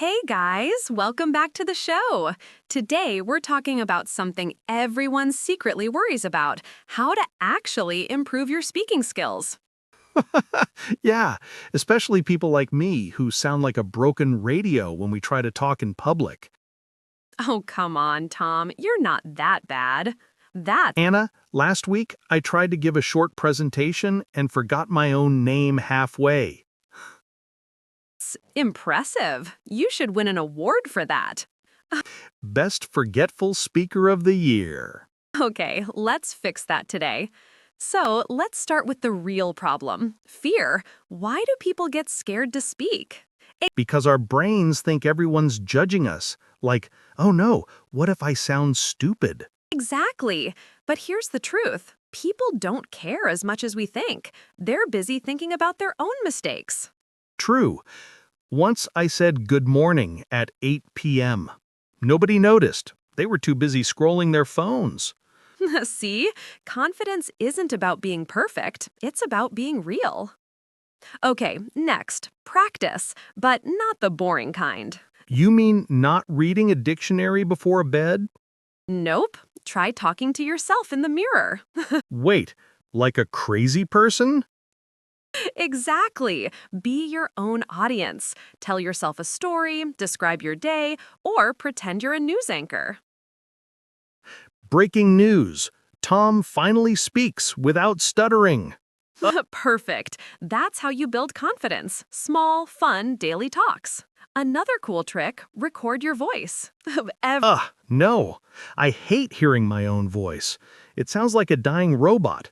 Hey guys, welcome back to the show. Today we're talking about something everyone secretly worries about, how to actually improve your speaking skills. Yeah, especially people like me who sound like a broken radio when we try to talk in public. Oh, come on, Tom, you're not that bad. That's Anna, last week I tried to give a short presentation and forgot my own name halfway. impressive. You should win an award for that. Best Forgetful Speaker of the Year. Okay, let's fix that today. So let's start with the real problem fear. Why do people get scared to speak? Because our brains think everyone's judging us. Like, oh no, what if I sound stupid? Exactly. But here's the truth people don't care as much as we think. They're busy thinking about their own mistakes. True. Once I said good morning at 8 p.m. Nobody noticed. They were too busy scrolling their phones. See, confidence isn't about being perfect, it's about being real. Okay, next, practice, but not the boring kind. You mean not reading a dictionary before bed? Nope, try talking to yourself in the mirror. Wait, like a crazy person? Exactly. Be your own audience. Tell yourself a story, describe your day, or pretend you're a news anchor. Breaking news. Tom finally speaks without stuttering. Perfect. That's how you build confidence. Small, fun, daily talks. Another cool trick, record your voice. No. I hate hearing my own voice. It sounds like a dying robot.